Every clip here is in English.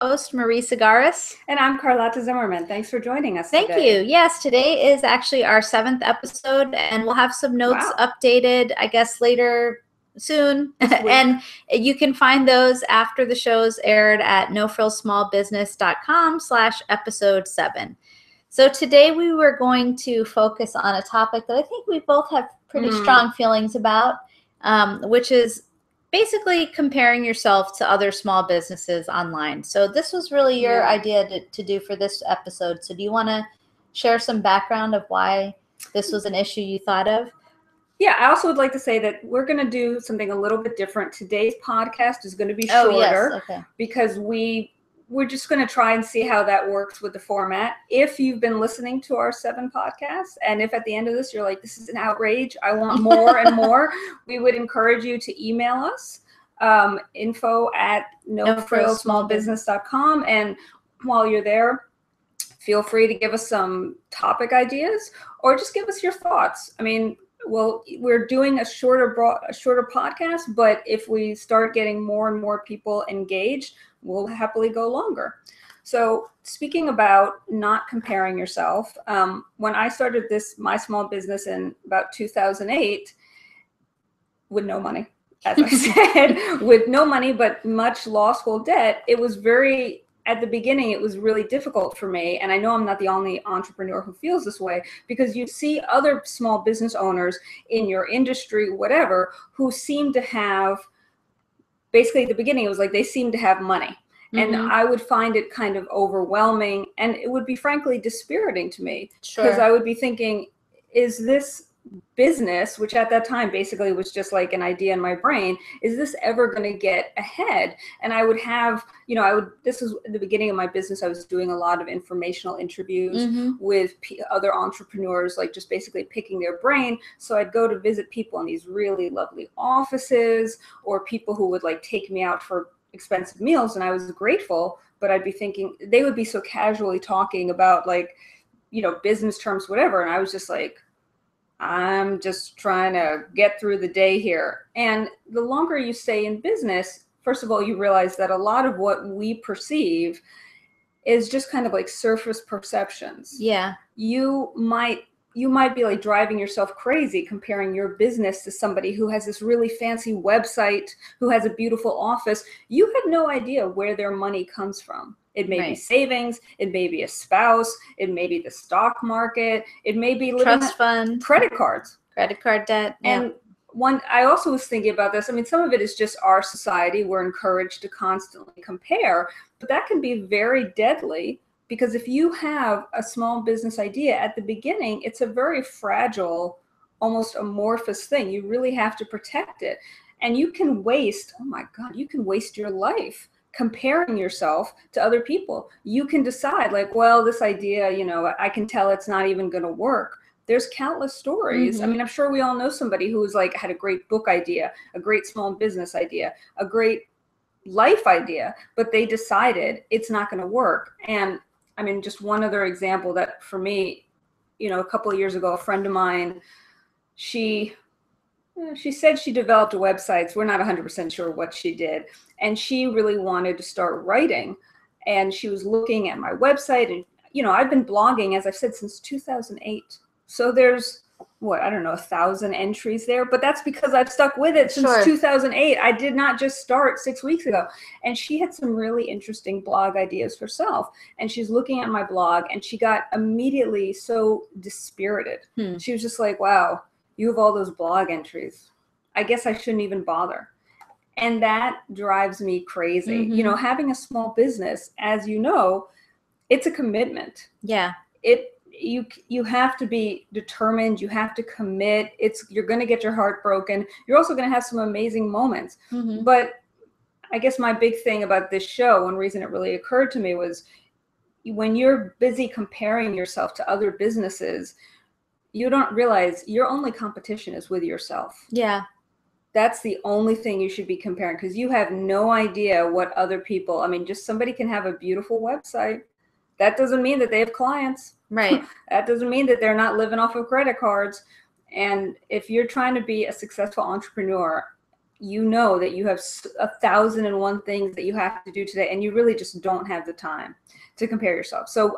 host, Marie Segaris. And I'm Carlota Zimmerman. Thanks for joining us today. Thank you. Yes, today is actually our 7th episode, and we'll have some notes updated, I guess, later soon. And you can find those after the show's aired at nofrillsmallbusiness.com/episode 7. So today we were going to focus on a topic that I think we both have pretty strong feelings about, which is basically comparing yourself to other small businesses online. So this was really your idea to do for this episode. So do you want to share some background of why this was an issue you thought of? Yeah, I also would like to say that we're going to do something a little bit different. Today's podcast is going to be shorter because we're just going to try and see how that works with the format. If you've been listening to our 7 podcasts, and if at the end of this you're like, this is an outrage, I want more and more, we would encourage you to email us, info@nofrillsmallbusiness.com. And while you're there, feel free to give us some topic ideas or just give us your thoughts. I mean, well, we're doing a shorter podcast, but if we start getting more and more people engaged, we'll happily go longer. So speaking about not comparing yourself, when I started my small business in about 2008, with no money, as I said, with no money, but much law school debt, at the beginning, it was really difficult for me. And I know I'm not the only entrepreneur who feels this way, because you see other small business owners in your industry, whatever, who seem to have, basically at the beginning, it was like they seemed to have money. And I would find it kind of overwhelming, and it would be frankly dispiriting to me, because I would be thinking, is this business, which at that time basically was just like an idea in my brain, is this ever going to get ahead? And I would have, this was the beginning of my business. I was doing a lot of informational interviews with other entrepreneurs, like just basically picking their brain. So I'd go to visit people in these really lovely offices, or people who would like take me out for expensive meals. And I was grateful, but I'd be thinking, they would be so casually talking about like, business terms, whatever. And I was just like, I'm just trying to get through the day here. And the longer you stay in business, first of all, you realize that a lot of what we perceive is just kind of like surface perceptions. Yeah. You might be like driving yourself crazy comparing your business to somebody who has this really fancy website, who has a beautiful office. You have no idea where their money comes from. It may be savings, it may be a spouse, it may be the stock market, it may be trust fund, credit cards, credit card debt. And I also was thinking about this. I mean, some of it is just our society. We're encouraged to constantly compare, but that can be very deadly, because if you have a small business idea at the beginning, it's a very fragile, almost amorphous thing. You really have to protect it. And you can waste, you can waste your life comparing yourself to other people. You can decide like, well, this idea, I can tell it's not even going to work. There's countless stories. I mean, I'm sure we all know somebody who's like had a great book idea, a great small business idea, a great life idea, but they decided it's not going to work. And I mean, just one other example that for me, a couple of years ago, a friend of mine, she said she developed websites. We're not 100% sure what she did. And she really wanted to start writing. And she was looking at my website. And, I've been blogging, as I've said, since 2008. So there's, 1,000 entries there. But that's because I've stuck with it since 2008. I did not just start 6 weeks ago. And she had some really interesting blog ideas herself. And she's looking at my blog, and she got immediately so dispirited. She was just like, wow, you have all those blog entries. I guess I shouldn't even bother. And that drives me crazy. Having a small business, as you know, it's a commitment. Yeah. You have to be determined. You have to commit. You're going to get your heart broken. You're also going to have some amazing moments. But I guess my big thing about this show, one reason it really occurred to me, was when you're busy comparing yourself to other businesses, you don't realize your only competition is with yourself. Yeah. That's the only thing you should be comparing, because you have no idea what other people, just somebody can have a beautiful website. That doesn't mean that they have clients. Right. That doesn't mean that they're not living off of credit cards. And if you're trying to be a successful entrepreneur, you know that you have 1,001 things that you have to do today, and you really just don't have the time to compare yourself. So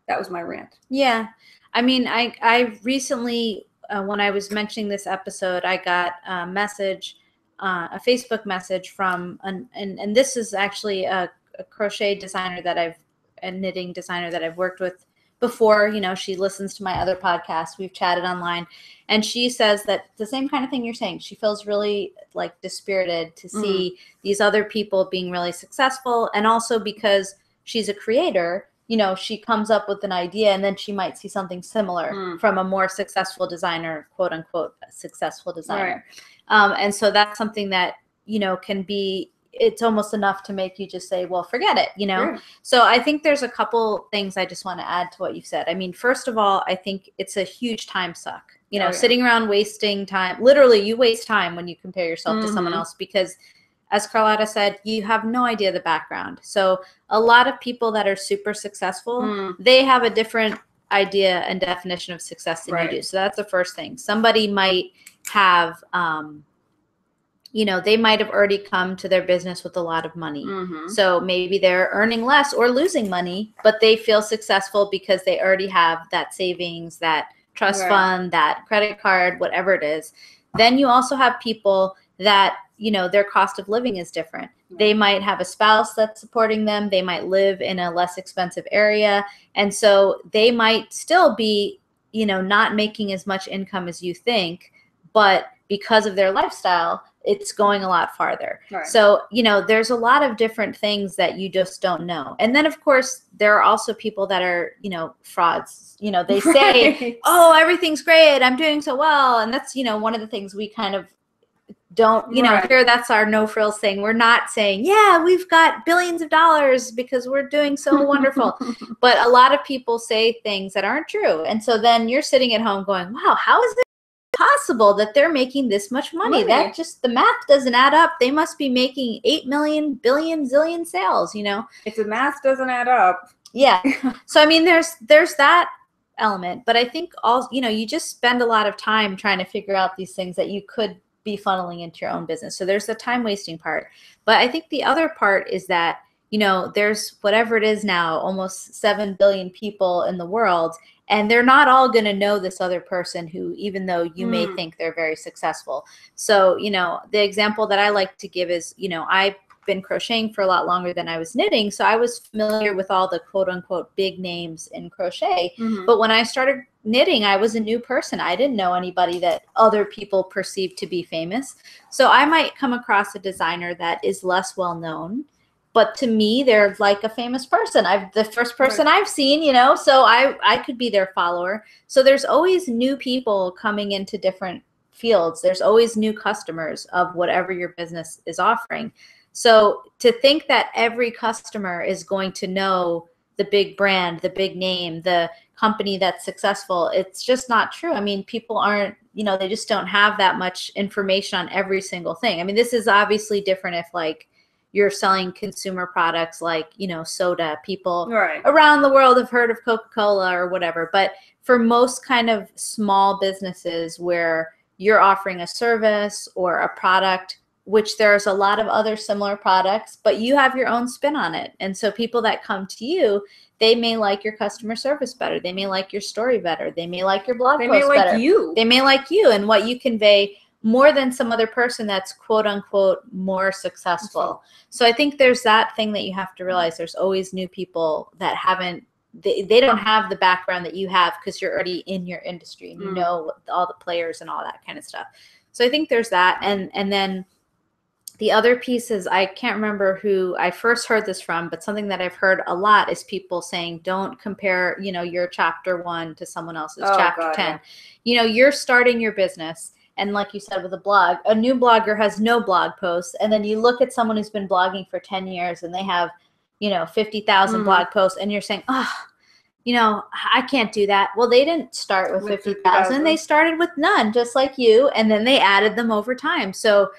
that was my rant. Yeah. I mean, I recently, when I was mentioning this episode, I got a message, a Facebook message from, and this is actually a crochet designer a knitting designer that I've worked with before. You know, she listens to my other podcasts. We've chatted online, and she says that the same kind of thing you're saying. She feels really like dispirited to see these other people being really successful, and also because she's a creator, you know, she comes up with an idea and then she might see something similar from a more successful designer, quote unquote, successful designer. Right. And so that's something that, you know, can be, it's almost enough to make you just say, well, forget it, you know? Sure. So I think there's a couple things I just want to add to what you said. I mean, first of all, I think it's a huge time suck, you know, sitting around wasting time. Literally, you waste time when you compare yourself to someone else, because as Carlota said, you have no idea the background. So a lot of people that are super successful, they have a different idea and definition of success than you do. So that's the first thing. Somebody might have, you know, they might have already come to their business with a lot of money. So maybe they're earning less or losing money, but they feel successful because they already have that savings, that trust fund, that credit card, whatever it is. Then you also have people that, you know, their cost of living is different. They might have a spouse that's supporting them. They might live in a less expensive area. And so they might still be, you know, not making as much income as you think, but because of their lifestyle, it's going a lot farther. So, you know, there's a lot of different things that you just don't know. And then, of course, there are also people that are, you know, frauds. You know, they say, oh, everything's great, I'm doing so well. And that's, you know, one of the things we kind of don't, you know, here, that's our no frills thing. We're not saying, yeah, we've got billions of dollars because we're doing so wonderful. But a lot of people say things that aren't true. And so then you're sitting at home going, wow, how is it possible that they're making this much money? That just, the math doesn't add up. They must be making 8 million, billion, zillion sales, you know? If the math doesn't add up. Yeah. So, I mean, there's that element, but I think all, you know, you just spend a lot of time trying to figure out these things that you could be funneling into your own business. So there's the time wasting part. But I think the other part is that, you know, there's whatever it is now, almost 7 billion people in the world, and they're not all going to know this other person who, even though you may think they're very successful. So, you know, the example that I like to give is, you know, I've been crocheting for a lot longer than I was knitting. So I was familiar with all the quote unquote big names in crochet. But when I started knitting, I was a new person. I didn't know anybody that other people perceived to be famous. So I might come across a designer that is less well known, but to me, they're like a famous person. The first person I've seen, you know, so I could be their follower. So there's always new people coming into different fields. There's always new customers of whatever your business is offering. So to think that every customer is going to know the big brand, the big name, the company that's successful, it's just not true. I mean, people aren't, you know, they just don't have that much information on every single thing. I mean, this is obviously different if like you're selling consumer products like, you know, soda. People around the world have heard of Coca-Cola or whatever. But for most kind of small businesses where you're offering a service or a product, which there's a lot of other similar products, but you have your own spin on it. And so people that come to you, they may like your customer service better. They may like your story better. They may like your blog post better. They may like you. They may like you and what you convey more than some other person that's quote unquote more successful. So I think there's that thing that you have to realize. There's always new people that haven't, they don't have the background that you have because you're already in your industry and you know all the players and all that kind of stuff. So I think there's that. And then the other piece is, I can't remember who I first heard this from, but something that I've heard a lot is people saying, don't compare, you know, your chapter 1 to someone else's chapter 10. Yeah. You know, you're starting your business. And like you said with a blog, a new blogger has no blog posts. And then you look at someone who's been blogging for 10 years and they have, you know, 50,000 blog posts, and you're saying, oh, you know, I can't do that. Well, they didn't start with 50,000. They started with none, just like you. And then they added them over time. So,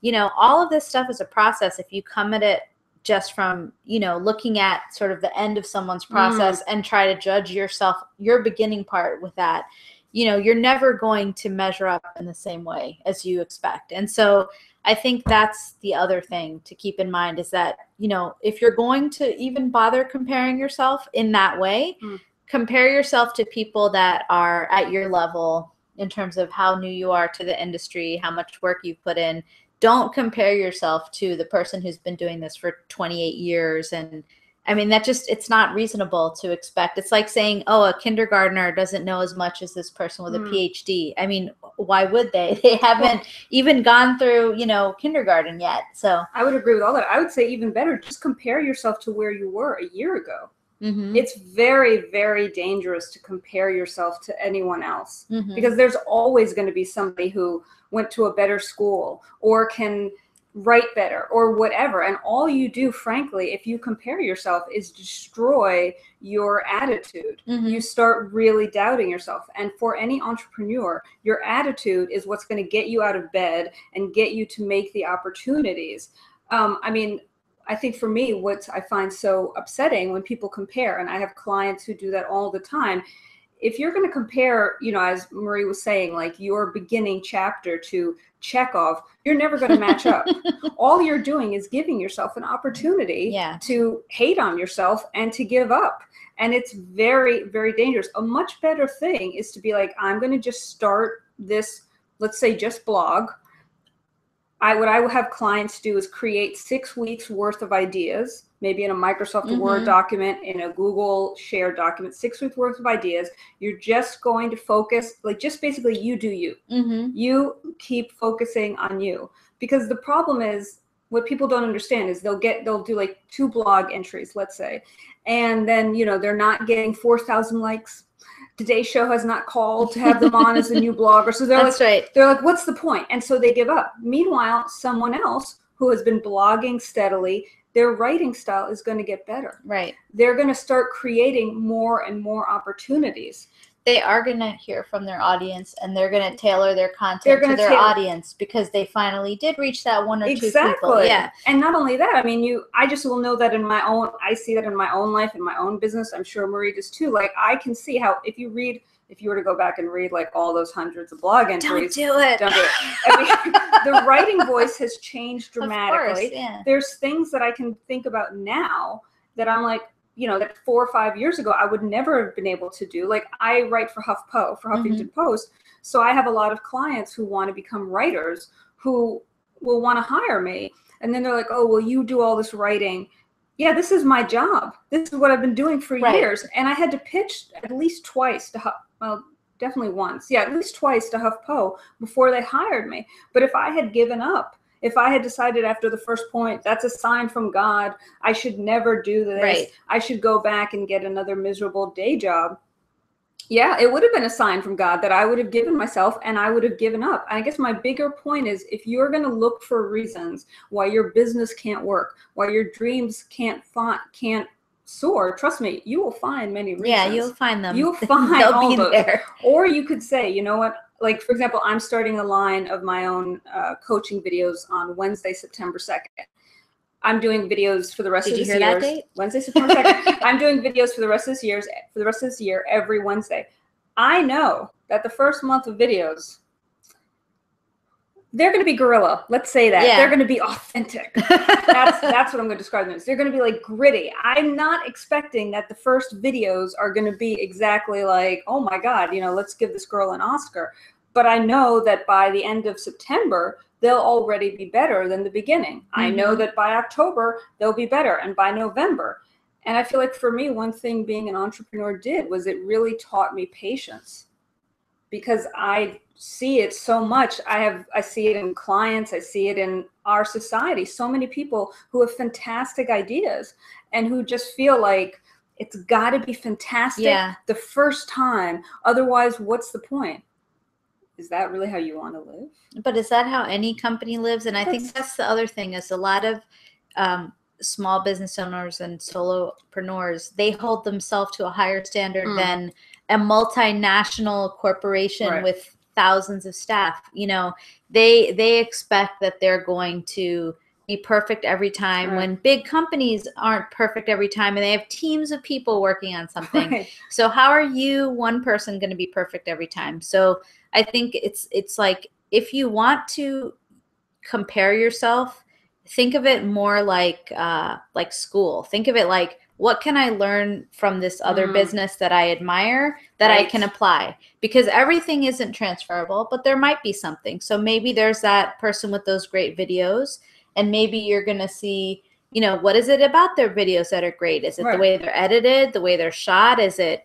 you know, all of this stuff is a process. If you come at it just from, you know, looking at sort of the end of someone's process and try to judge yourself, your beginning part with that, you know, you're never going to measure up in the same way as you expect. And so I think that's the other thing to keep in mind is that, you know, if you're going to even bother comparing yourself in that way, compare yourself to people that are at your level in terms of how new you are to the industry, how much work you've put in. Don't compare yourself to the person who's been doing this for 28 years. And I mean, that just, it's not reasonable to expect. It's like saying, oh, a kindergartner doesn't know as much as this person with a PhD. I mean, why would they? They haven't even gone through, you know, kindergarten yet. So I would agree with all that. I would say even better, just compare yourself to where you were a year ago. It's very, very dangerous to compare yourself to anyone else because there's always going to be somebody who went to a better school or can write better or whatever. And all you do, frankly, if you compare yourself is destroy your attitude. You start really doubting yourself. And for any entrepreneur, your attitude is what's going to get you out of bed and get you to make the opportunities. I mean, I think for me, what I find so upsetting when people compare, and I have clients who do that all the time, if you're going to compare, you know, as Marie was saying, like your beginning chapter to Chekhov, you're never going to match up. All you're doing is giving yourself an opportunity to hate on yourself and to give up. And it's very, very dangerous. A much better thing is to be like, I'm going to just start this, let's say just blog. What I will have clients do is create 6 weeks worth of ideas, maybe in a Microsoft Word document, in a Google Share document, 6 weeks worth of ideas. You're just going to focus, like just basically you do you. You keep focusing on you. Because the problem is, what people don't understand is they'll do like 2 blog entries, let's say, and then, you know, they're not getting 4,000 likes. Today's Show has not called to have them on as a new blogger. So they're they're like, what's the point? And so they give up. Meanwhile, someone else who has been blogging steadily, their writing style is going to get better. They're going to start creating more and more opportunities. They are going to hear from their audience, and they're going to tailor their content to their audience because they finally did reach that 1 or 2 people. Yeah. And not only that, I mean, I just will know that in my own, I see that in my own life, in my own business. I'm sure Marie does too. Like, I can see how if you were to go back and read like all those hundreds of blog entries. Don't do it. I mean, the writing voice has changed dramatically. Of course, There's things that I can think about now that I'm like, you know, that 4 or 5 years ago, I would never have been able to do. Like, I write for HuffPo, for Huffington Post. So I have a lot of clients who want to become writers who will want to hire me. And then they're like, oh, well, you do all this writing. Yeah, this is my job. This is what I've been doing for years. And I had to pitch at least twice to well, definitely once. Yeah, at least twice to HuffPo before they hired me. But if I had given up, if I had decided after the first point, that's a sign from God, I should never do this, I should go back and get another miserable day job. Yeah, it would have been a sign from God that I would have given myself and I would have given up. And I guess my bigger point is, if you're going to look for reasons why your business can't work, why your dreams can't soar, trust me, you will find many reasons. Yeah, you'll find them. You'll find all those. There. Or you could say, you know what? Like, for example, I'm starting a line of my own coaching videos on Wednesday, September 2nd. I'm doing videos for the rest of this year. Did you hear that date? Wednesday, September 2nd. I'm doing videos for the rest of this year, every Wednesday. I know that the first month of videos, they're going to be guerrilla. Let's say that. They're going to be authentic. That's what I'm going to describe them as. They're going to be like gritty. I'm not expecting that the first videos are going to be exactly like, oh my God, you know, let's give this girl an Oscar. But I know that by the end of September, they'll already be better than the beginning. I know that by October, they'll be better, and by November. And I feel like for me, one thing being an entrepreneur did was it really taught me patience, because I see it so much. I see it in clients. I see it in our society. So many people who have fantastic ideas and who just feel like it's got to be fantastic the first time. Otherwise, what's the point? Is that really how you want to live? But is that how any company lives? And I think that's the other thing, is a lot of small business owners and solopreneurs, they hold themselves to a higher standard than a multinational corporation with thousands of staff. You know, they expect that they're going to be perfect every time, when big companies aren't perfect every time, and they have teams of people working on something. So how are you, one person, going to be perfect every time? So I think it's like, if you want to compare yourself, think of it more like school. Think of it like, what can I learn from this other business that I admire that I can apply? Because everything isn't transferable, but there might be something. So maybe there's that person with those great videos, and maybe you're going to see, you know, what is it about their videos that are great? Is it the way they're edited, the way they're shot? Is it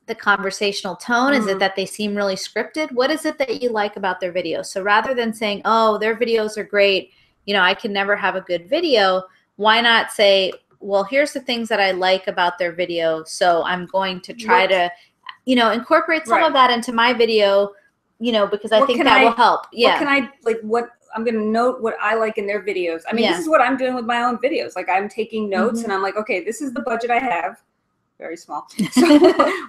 the conversational tone? Is it that they seem really scripted? What is it that you like about their videos? So rather than saying, oh, their videos are great, you know, I can never have a good video, why not say, well, here's the things that I like about their video, so I'm going to try to, you know, incorporate some of that into my video, you know, because I think that will help. Yeah. What can I, like, what I'm going to note what I like in their videos. I mean, this is what I'm doing with my own videos. Like, I'm taking notes and I'm like, okay, this is the budget I have. Very small. So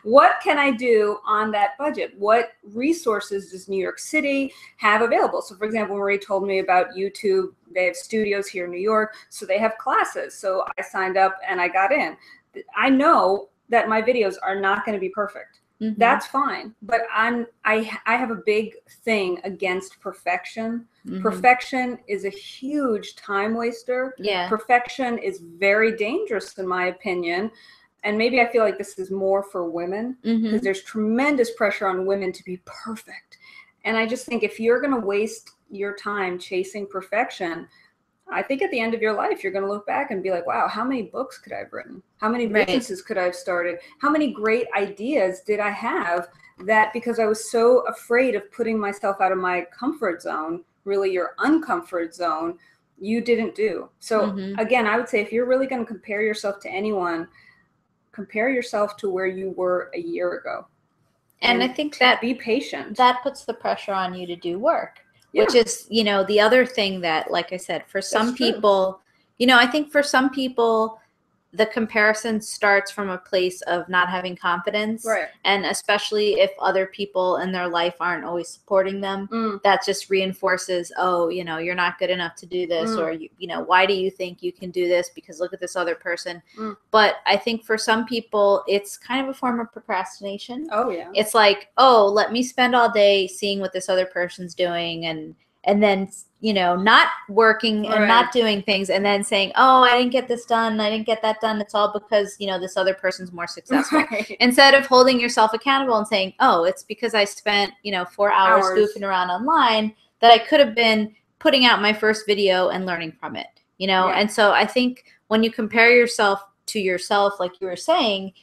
what can I do on that budget? What resources does New York City have available? So for example, Marie told me about YouTube. They have studios here in New York, so they have classes. So I signed up and I got in. I know that my videos are not going to be perfect. That's fine. But I have a big thing against perfection. Perfection is a huge time waster. Yeah. Perfection is very dangerous, in my opinion. And maybe I feel like this is more for women, because there's tremendous pressure on women to be perfect. And I just think if you're going to waste your time chasing perfection, I think at the end of your life, you're going to look back and be like, wow, how many books could I have written? How many businesses could I have started? How many great ideas did I have that, because I was so afraid of putting myself out of my comfort zone, really your uncomfort zone, you didn't do. So again, I would say if you're really going to compare yourself to anyone, compare yourself to where you were a year ago. And I think that be patient. That puts the pressure on you to do work, which is, you know, the other thing that, like I said, for some people, you know, I think for some people, the comparison starts from a place of not having confidence. And especially if other people in their life aren't always supporting them, that just reinforces, oh, you know, you're not good enough to do this, or, you know, why do you think you can do this? Because look at this other person. But I think for some people, it's kind of a form of procrastination. Oh, yeah. It's like, oh, let me spend all day seeing what this other person's doing, and then, you know, not working and not doing things, and then saying, oh, I didn't get this done, I didn't get that done. It's all because, you know, this other person's more successful. Instead of holding yourself accountable and saying, oh, it's because I spent, you know, 4 hours goofing around online that I could have been putting out my first video and learning from it, you know? And so I think when you compare yourself to yourself, like you were saying,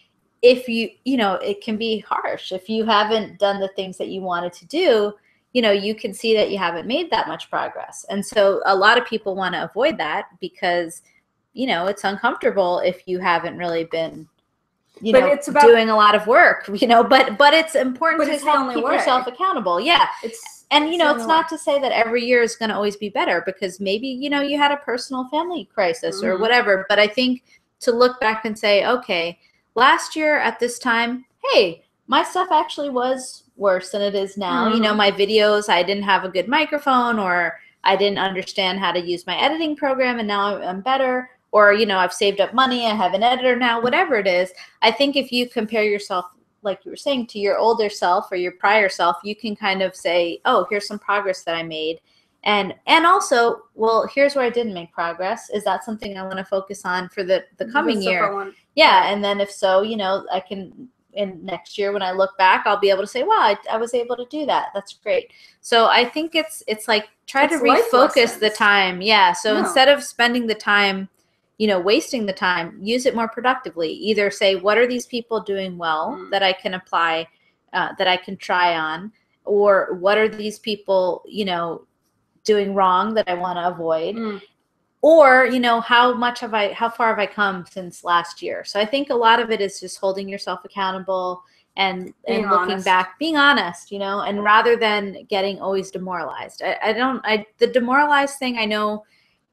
if you know, it can be harsh. If you haven't done the things that you wanted to do, you know, you can see that you haven't made that much progress. And so a lot of people want to avoid that because, you know, it's uncomfortable if you haven't really been, you know, it's about doing a lot of work, you know, but it's important to help keep yourself accountable. Yeah. And, you know, it's not to say that every year is going to always be better, because maybe, you know, you had a personal family crisis or whatever. But I think to look back and say, okay, last year at this time, hey, my stuff actually was worse than it is now. You know, my videos, I didn't have a good microphone, or I didn't understand how to use my editing program, and now I'm better. Or, you know, I've saved up money, I have an editor now, whatever it is. I think if you compare yourself, like you were saying, to your older self or your prior self, you can kind of say, oh, here's some progress that I made. And also, well, here's where I didn't make progress. Is that something I want to focus on for the coming year? Yeah. And then if so, you know, I can, in next year when I look back, I'll be able to say, wow, I was able to do that. That's great. So I think it's like try to refocus the time. Yeah. So instead of spending the time, you know, wasting the time, use it more productively. Either say, what are these people doing well that I can apply, that I can try on, or what are these people, you know, doing wrong that I want to avoid. Or, you know, how far have I come since last year? So I think a lot of it is just holding yourself accountable and looking back, being honest, you know, and rather than getting always demoralized. The demoralized thing, I know,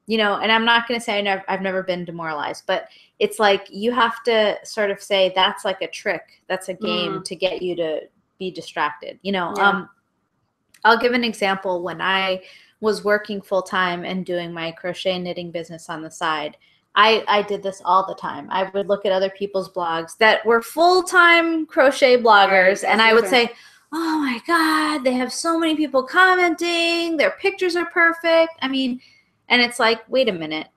you know, and I'm not going to say I've never been demoralized, but it's like you have to sort of say that's like a trick. That's a game to get you to be distracted, you know. I'll give an example. When I was working full-time and doing my crochet knitting business on the side, I did this all the time. I would look at other people's blogs that were full-time crochet bloggers, and I would say, oh my God, they have so many people commenting. Their pictures are perfect. I mean, and it's like, wait a minute.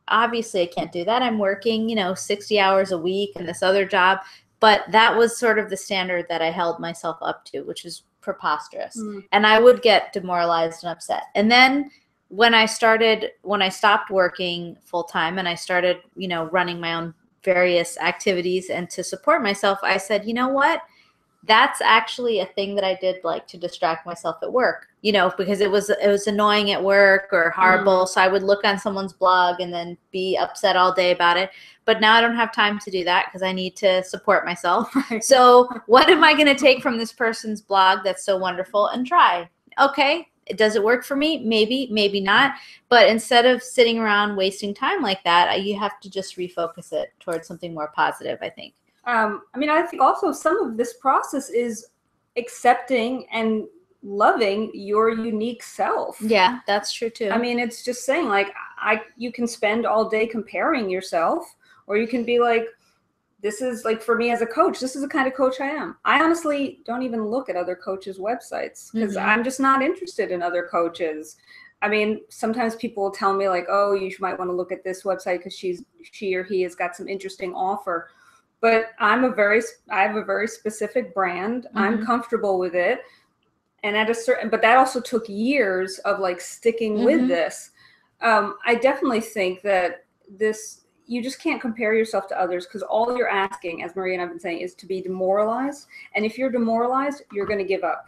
Obviously, I can't do that. I'm working, 60 hours a week in this other job. But that was sort of the standard that I held myself up to, which is preposterous. And I would get demoralized and upset. And then when I stopped working full time and I started, running my own various activities and to support myself, I said, you know what? That's actually a thing that I did like to distract myself at work, because it was annoying at work or horrible. So I would look on someone's blog and then be upset all day about it. But now I don't have time to do that because I need to support myself. Right. So what am I going to take from this person's blog that's so wonderful and try? Okay. Does it work for me? Maybe, maybe not. But instead of sitting around wasting time like that, you have to just refocus it towards something more positive, I think. I think also some of this process is accepting and loving your unique self. Yeah, that's true too. I mean, it's just saying like, you can spend all day comparing yourself, or you can be like, this is like, for me as a coach, this is the kind of coach I am. I honestly don't even look at other coaches' websites because I'm just not interested in other coaches. I mean, sometimes people will tell me like, oh, you might want to look at this website because she or he has got some interesting offer. But I have a very specific brand. I'm comfortable with it. And but that also took years of like sticking with this. I definitely think that you just can't compare yourself to others because all you're asking, as Maria and I've been saying, is to be demoralized. And if you're demoralized, you're going to give up.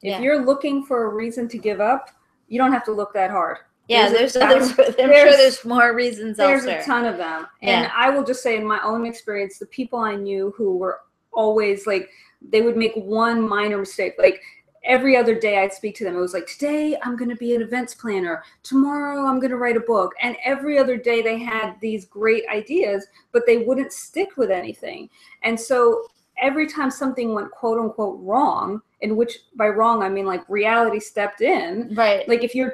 If you're looking for a reason to give up, you don't have to look that hard. Yeah, I'm sure there's more reasons There's elsewhere. A ton of them. And I will just say in my own experience, the people I knew who were always like, they would make one minor mistake. Like every other day I'd speak to them. It was like, today I'm going to be an events planner. Tomorrow I'm going to write a book. And every other day they had these great ideas, but they wouldn't stick with anything. And so every time something went quote unquote wrong, in which by wrong, I mean like reality stepped in. Right. Like if you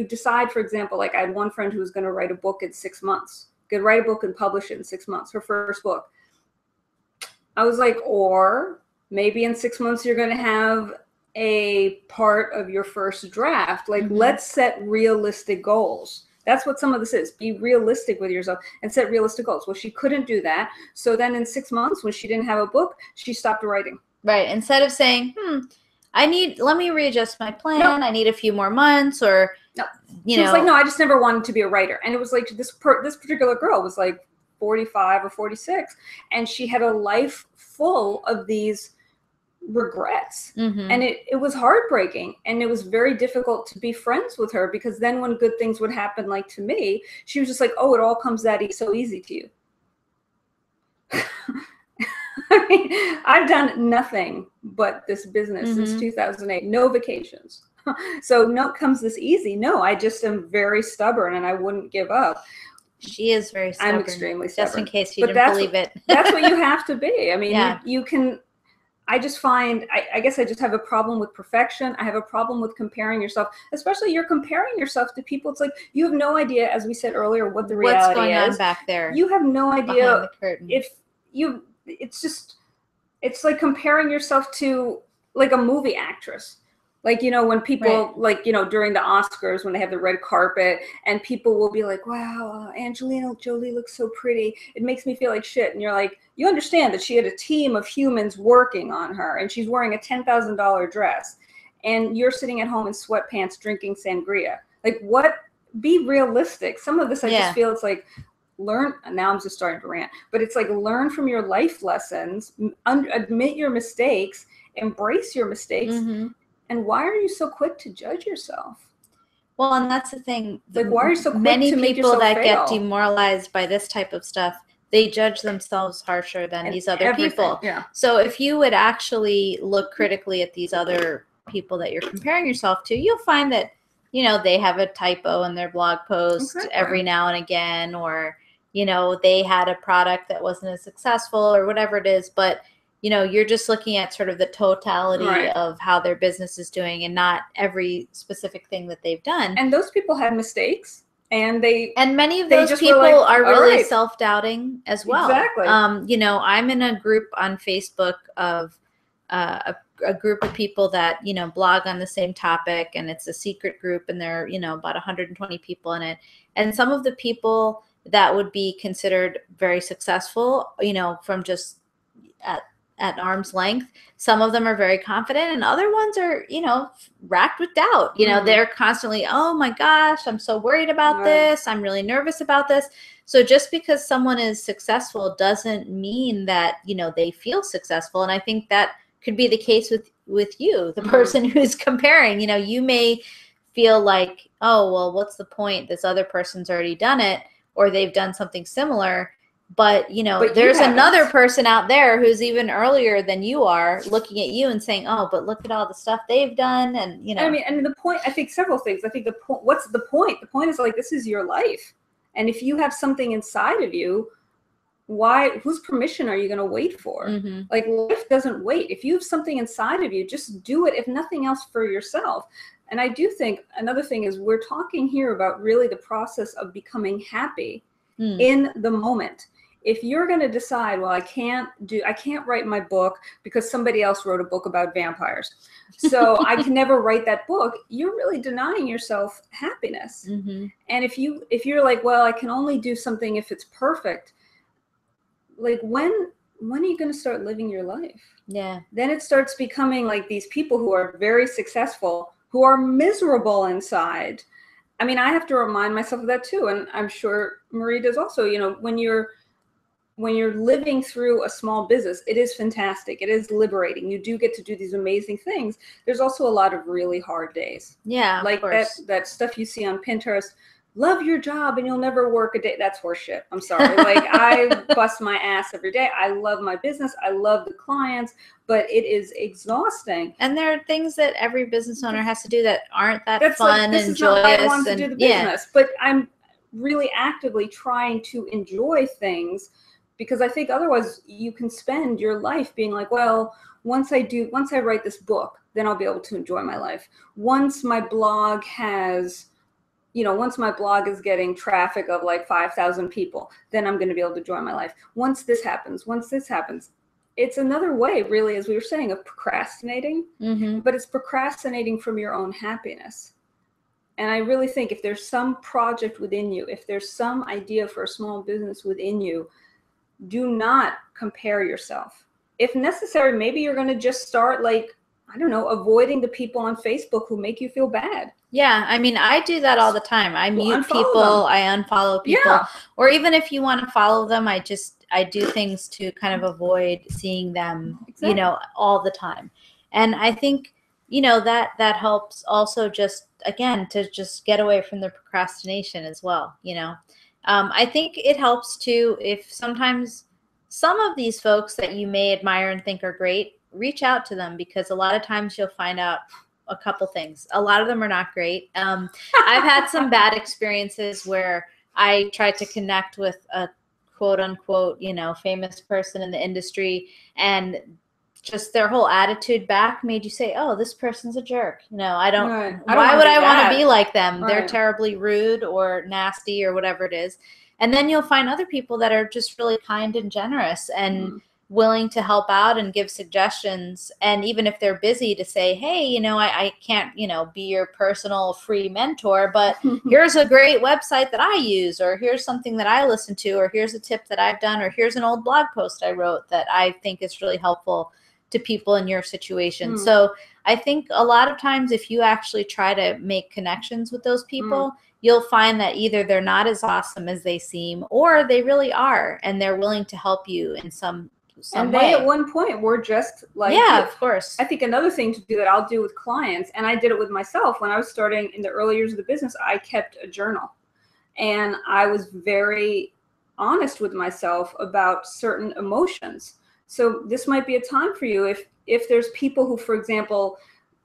decide, for example, like I had one friend who was going to write a book in 6 months, could write a book and publish it in 6 months, her first book. I was like, or maybe in 6 months, you're going to have a part of your first draft. Like let's set realistic goals. That's what some of this is. Be realistic with yourself and set realistic goals. Well, she couldn't do that. So then in 6 months, when she didn't have a book, she stopped writing. Right. Instead of saying, let me readjust my plan. Nope. I need a few more months or, She was like, no, I just never wanted to be a writer. And it was like this particular girl was like 45 or 46. And she had a life full of these regrets. And it was heartbreaking. And it was very difficult to be friends with her because then when good things would happen, like to me, she was just like, oh, it all comes so easy to you. I mean, I've done nothing but this business since 2008. No vacations. So no comes this easy. No, I just am very stubborn and I wouldn't give up. She is very stubborn. I'm extremely stubborn. Just in case you didn't believe it. That's what you have to be. I mean, you can, I just find, I guess I just have a problem with perfection. I have a problem with comparing yourself, especially you're comparing yourself to people. It's like, you have no idea, as we said earlier, what the reality is. What's going on back there? You have no idea behind the curtain. It's like comparing yourself to like a movie actress. Like, when people during the Oscars, when they have the red carpet and people will be like, wow, Angelina Jolie looks so pretty. It makes me feel like shit. And you're like, you understand that she had a team of humans working on her and she's wearing a $10,000 dress and you're sitting at home in sweatpants drinking sangria. Like be realistic. Some of this, I just feel it's like, now I'm just starting to rant, but it's like learn from your life lessons, admit your mistakes, embrace your mistakes. And why are you so quick to judge yourself? Well, and that's the thing. Like, why are you so quick to make yourself fail? Many people that get demoralized by this type of stuff, they judge themselves harsher than these other people. Yeah. So if you would actually look critically at these other people that you're comparing yourself to, you'll find that, they have a typo in their blog post every now and again, or, they had a product that wasn't as successful or whatever it is. But you're just looking at sort of the totality of how their business is doing and not every specific thing that they've done. And those people have mistakes and many of those people are really self-doubting as well. Exactly. I'm in a group on Facebook of a group of people that, you know, blog on the same topic, and it's a secret group, and there are, you know, about 120 people in it. And some of the people that would be considered very successful, you know, from just at arm's length, some of them are very confident, and other ones are, you know, racked with doubt. You know, they're constantly, oh my gosh, I'm so worried about this. I'm really nervous about this. So just because someone is successful doesn't mean that, you know, they feel successful. And I think that could be the case with you, the person who's comparing. You know, you may feel like, oh, well, what's the point? This other person's already done it, or they've done something similar. But, you know, there's another person out there who's even earlier than you are, looking at you and saying, oh, but look at all the stuff they've done. And, you know, I mean, and the point, I think several things. I think the point, what's the point? The point is, like, this is your life. And if you have something inside of you, whose permission are you going to wait for? Like, life doesn't wait. If you have something inside of you, just do it, if nothing else, for yourself. And I do think another thing is, we're talking here about really the process of becoming happy in the moment. If you're going to decide, well, I can't write my book because somebody else wrote a book about vampires, so I can never write that book, you're really denying yourself happiness. And if you're like, well, I can only do something if it's perfect, like, when are you going to start living your life? Yeah. Then it starts becoming like these people who are very successful, who are miserable inside. I mean, I have to remind myself of that too. And I'm sure Marie does also. You know, when you're living through a small business, it is fantastic. It is liberating. You do get to do these amazing things. There's also a lot of really hard days. Yeah, like that stuff you see on Pinterest. Love your job and you'll never work a day. That's horseshit. I'm sorry. Like, I bust my ass every day. I love my business. I love the clients, but it is exhausting. And there are things that every business owner has to do that aren't that fun and joyous. I want to do the business, but I'm really actively trying to enjoy things, because I think otherwise you can spend your life being like, well, once I write this book, then I'll be able to enjoy my life. Once my blog has, once my blog is getting traffic of like 5,000 people, then I'm going to be able to enjoy my life. Once this happens, it's another way, really, as we were saying, of procrastinating, but it's procrastinating from your own happiness. And I really think if there's some project within you, if there's some idea for a small business within you, do not compare yourself. If necessary, maybe you're going to just start, like, I don't know, avoiding the people on Facebook who make you feel bad. Yeah, I mean, I do that all the time. I mute people, I unfollow people, or even if you want to follow them, I do things to kind of avoid seeing them, all the time. And I think, that helps also, just, again, to just get away from the procrastination as well, I think it helps too if sometimes some of these folks that you may admire and think are great, reach out to them, because a lot of times you'll find out a couple things. A lot of them are not great. I've had some bad experiences where I tried to connect with a quote unquote, famous person in the industry, and just their whole attitude back made you say, oh, this person's a jerk. I don't, why would I want to be like them? Right. They're terribly rude or nasty or whatever it is. And then you'll find other people that are just really kind and generous and willing to help out and give suggestions. And even if they're busy, to say, hey, I can't, be your personal free mentor, but here's a great website that I use, or here's something that I listen to, or here's a tip that I've done, or here's an old blog post I wrote that I think is really helpful to people in your situation. So I think a lot of times if you actually try to make connections with those people, you'll find that either they're not as awesome as they seem, or they really are, and they're willing to help you in some way. They at one point were just like, yeah, of course. I think another thing to do that I'll do with clients, and I did it with myself when I was starting in the early years of the business, I kept a journal, and I was very honest with myself about certain emotions. So this might be a time for you if there's people who, for example,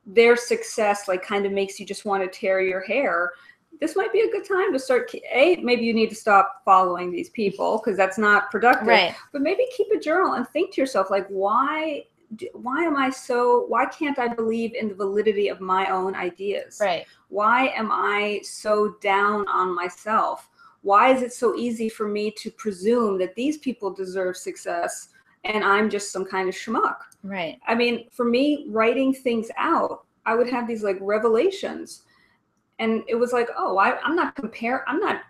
their success like kind of makes you just want to tear your hair. This might be a good time to start. Maybe you need to stop following these people because that's not productive. Right. But maybe keep a journal and think to yourself, like, why can't I believe in the validity of my own ideas? Right. Why am I so down on myself? Why is it so easy for me to presume that these people deserve success and I'm just some kind of schmuck. Right. I mean, for me, writing things out, I would have these like revelations. And it was like, oh, I'm not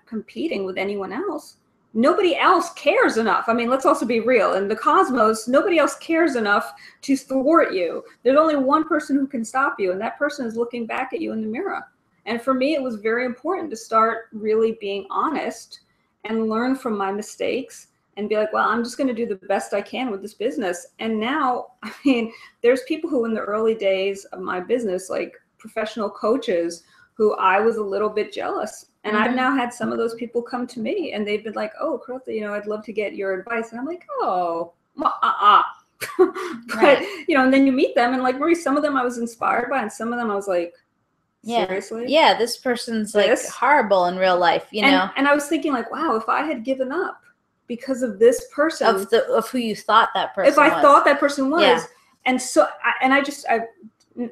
competing with anyone else. Nobody else cares enough. I mean, let's also be real. In the cosmos, nobody else cares enough to thwart you. There's only one person who can stop you, and that person is looking back at you in the mirror. And for me, it was very important to start really being honest and learn from my mistakes and be like, well, I'm just going to do the best I can with this business. And now, I mean, there's people who in the early days of my business, like professional coaches, who I was a little bit jealous. And I've now had some of those people come to me and they've been like, oh, Carlota, you know, I'd love to get your advice. And I'm like, oh, well, but, you know, and then you meet them and like, Marie, some of them I was inspired by and some of them I was like, seriously? Yeah, this person's like horrible in real life, you know? And I was thinking like, wow, if I had given up because of this person. Of who you thought that person was. If I thought that person was. Yeah. And so,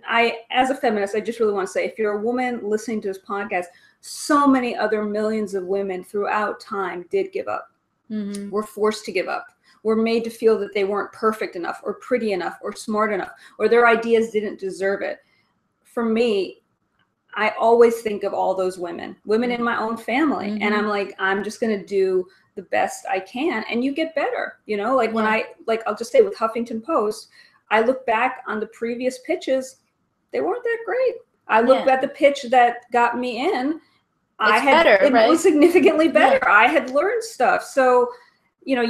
I, as a feminist, I just really want to say, if you're a woman listening to this podcast, so many other millions of women throughout time did give up. Were forced to give up. Were made to feel that they weren't perfect enough or pretty enough or smart enough or their ideas didn't deserve it. For me, I always think of all those women in my own family. And I'm like, I'm just going to do the best I can. And you get better, you know, like when I'll just say with Huffington Post, I look back on the previous pitches, they weren't that great. I looked at the pitch that got me in. It was significantly better. I had learned stuff. So, you know,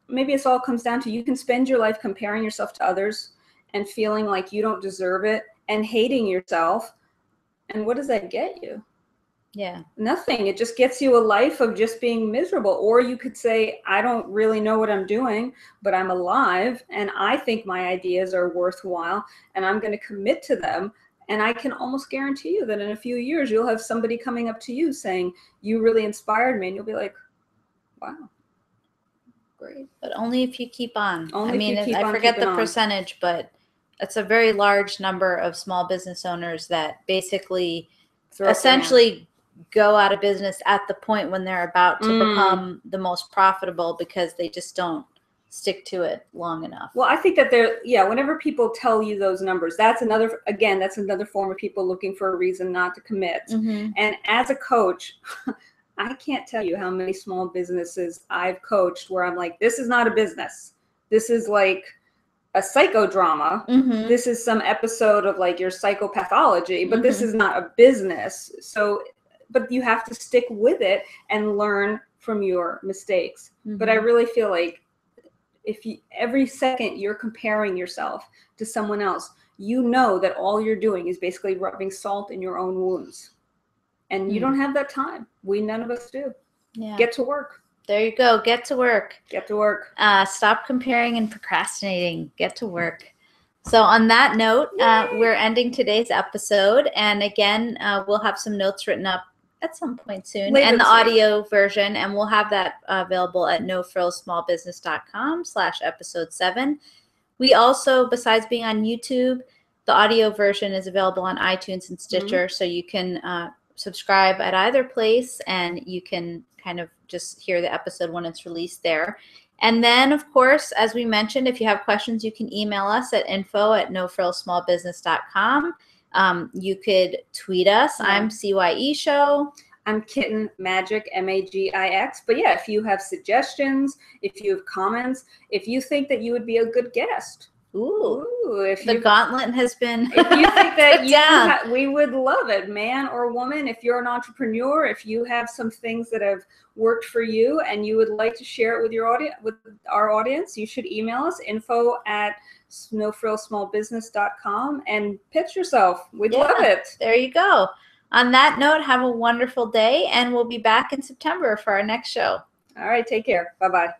maybe it all comes down to, you can spend your life comparing yourself to others and feeling like you don't deserve it and hating yourself. And what does that get you? Yeah. Nothing. It just gets you a life of just being miserable. Or you could say, I don't really know what I'm doing, but I'm alive and I think my ideas are worthwhile and I'm going to commit to them. And I can almost guarantee you that in a few years, you'll have somebody coming up to you saying, you really inspired me. And you'll be like, wow, great. But only if you keep on. I forget the percentage, but it's a very large number of small business owners that basically essentially go out of business at the point when they're about to become the most profitable because they just don't stick to it long enough. Well, I think that whenever people tell you those numbers, that's another form of people looking for a reason not to commit. And as a coach, I can't tell you how many small businesses I've coached where I'm like, this is not a business. This is like a psychodrama. This is some episode of like your psychopathology, but this is not a business. So, but you have to stick with it and learn from your mistakes. But I really feel like every second you're comparing yourself to someone else, you know that all you're doing is basically rubbing salt in your own wounds. And you don't have that time. None of us do. Yeah. Get to work. There you go. Get to work. Get to work. Stop comparing and procrastinating. Get to work. So on that note, we're ending today's episode. And again, we'll have some notes written up at some point soon, and the audio version, and we'll have that available at nofrillsmallbusiness.com/episode 7. We also, besides being on YouTube, the audio version is available on iTunes and Stitcher, so you can subscribe at either place, and you can kind of just hear the episode when it's released there. And then, of course, as we mentioned, if you have questions, you can email us at info@nofrillsmallbusiness.com. You could tweet us. I'm CYE Show. I'm Kitten Magic, MAGIX. But yeah, if you have suggestions, if you have comments, if you think that you would be a good guest. If the gauntlet has been if you think that we would love it, man or woman. If you're an entrepreneur, if you have some things that have worked for you and you would like to share it with our audience, you should email us info@nofrillsmallbusiness.com and pitch yourself. We'd love it. There you go. On that note, have a wonderful day, and we'll be back in September for our next show. All right, take care. Bye-bye.